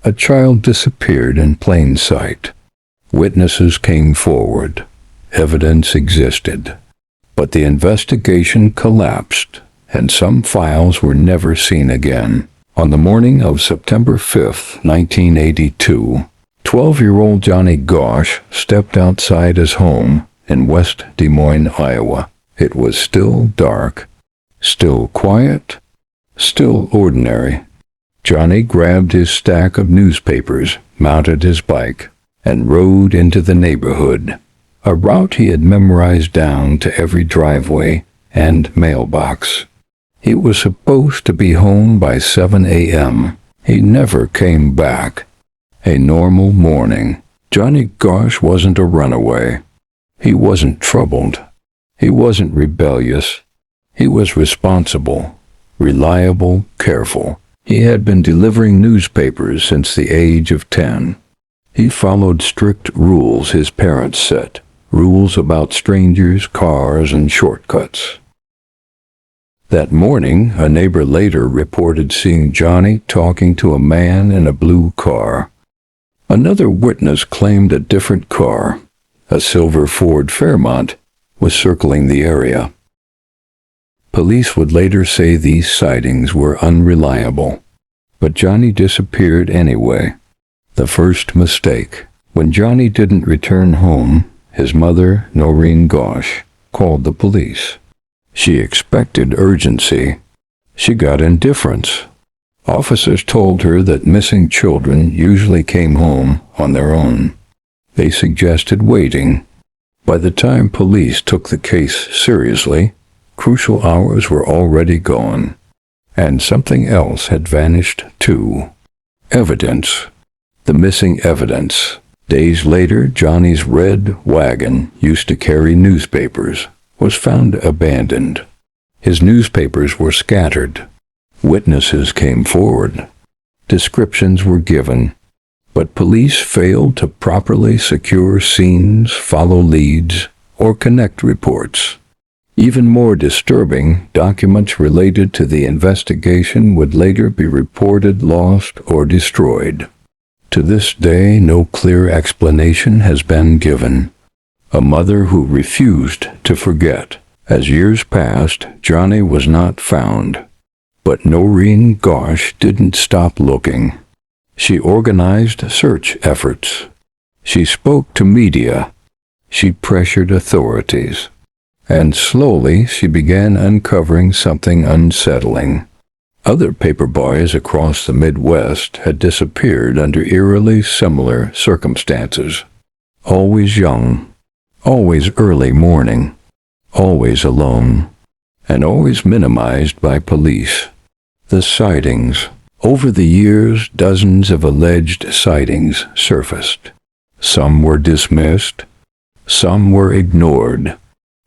A child disappeared in plain sight. Witnesses came forward. Evidence existed. But the investigation collapsed, and some files were never seen again. On the morning of September 5, 1982, 12-year-old Johnny Gosch stepped outside his home in West Des Moines, Iowa. It was still dark, still quiet, still ordinary. Johnny grabbed his stack of newspapers, mounted his bike, and rode into the neighborhood, a route he had memorized down to every driveway and mailbox. He was supposed to be home by 7 a.m. He never came back. A normal morning. Johnny Gosch wasn't a runaway. He wasn't troubled. He wasn't rebellious. He was responsible, reliable, careful. He had been delivering newspapers since the age of 10. He followed strict rules his parents set, rules about strangers, cars, and shortcuts. That morning, a neighbor later reported seeing Johnny talking to a man in a blue car. Another witness claimed a different car, a silver Ford Fairmont, was circling the area. Police would later say these sightings were unreliable, but Johnny disappeared anyway. The first mistake. When Johnny didn't return home, his mother, Noreen Gosch, called the police. She expected urgency. She got indifference. Officers told her that missing children usually came home on their own. They suggested waiting. By the time police took the case seriously, crucial hours were already gone, and something else had vanished too. Evidence. The missing evidence. Days later, Johnny's red wagon, used to carry newspapers, was found abandoned. His newspapers were scattered. Witnesses came forward. Descriptions were given. But police failed to properly secure scenes, follow leads, or connect reports. Even more disturbing, documents related to the investigation would later be reported lost or destroyed. To this day, no clear explanation has been given. A mother who refused to forget. As years passed, Johnny was not found. But Noreen Gosch didn't stop looking. She organized search efforts. She spoke to media. She pressured authorities. And slowly she began uncovering something unsettling. Other paperboys across the Midwest had disappeared under eerily similar circumstances. Always young, always early morning, always alone, and always minimized by police. The sightings. Over the years, dozens of alleged sightings surfaced. Some were dismissed. Some were ignored.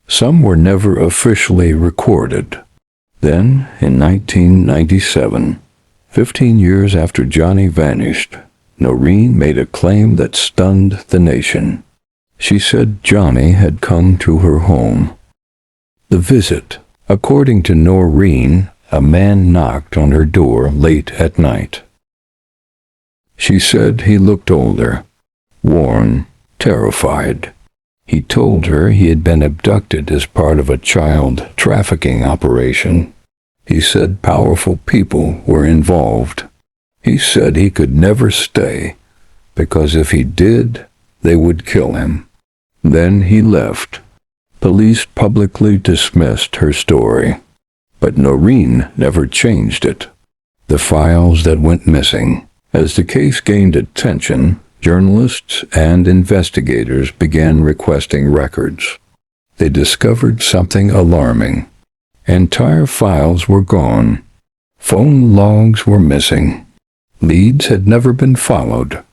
Some were never officially recorded. Then, in 1997, 15 years after Johnny vanished, Noreen made a claim that stunned the nation. She said Johnny had come to her home. The visit. According to Noreen, a man knocked on her door late at night. She said he looked older, worn, terrified. He told her he had been abducted as part of a child trafficking operation. He said powerful people were involved. He said he could never stay, because if he did, they would kill him. Then he left. Police publicly dismissed her story. But Noreen never changed it. The files that went missing. As the case gained attention, journalists and investigators began requesting records. They discovered something alarming. Entire files were gone. Phone logs were missing. Leads had never been followed.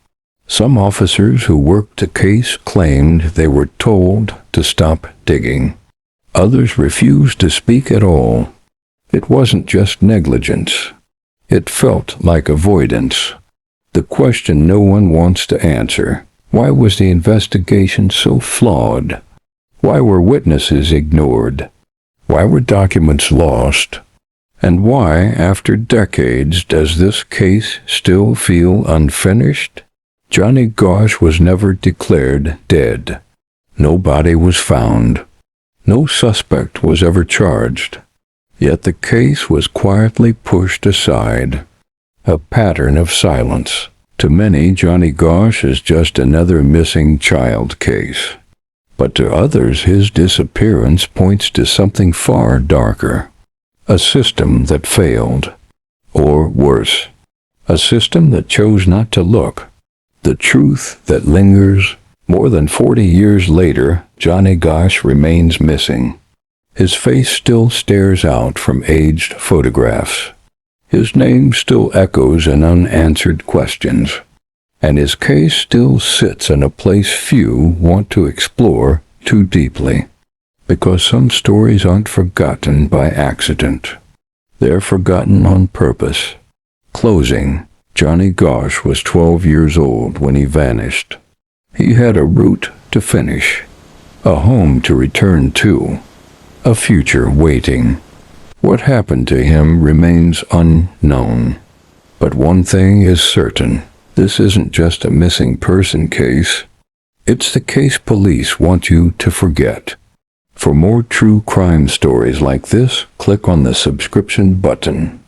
Some officers who worked the case claimed they were told to stop digging. Others refused to speak at all. It wasn't just negligence. It felt like avoidance. The question no one wants to answer. Why was the investigation so flawed? Why were witnesses ignored? Why were documents lost? And why, after decades, does this case still feel unfinished? Johnny Gosch was never declared dead. No body was found. No suspect was ever charged. Yet the case was quietly pushed aside. A pattern of silence. To many, Johnny Gosch is just another missing child case. But to others, his disappearance points to something far darker. A system that failed. Or worse, a system that chose not to look. The truth that lingers. More than 40 years later, Johnny Gosch remains missing. His face still stares out from aged photographs. His name still echoes in unanswered questions. And his case still sits in a place few want to explore too deeply. Because some stories aren't forgotten by accident. They're forgotten on purpose. Closing. Johnny Gosch was 12 years old when he vanished. He had a route to finish, a home to return to, a future waiting. What happened to him remains unknown. But one thing is certain. This isn't just a missing person case. It's the case police want you to forget. For more true crime stories like this, click on the subscription button.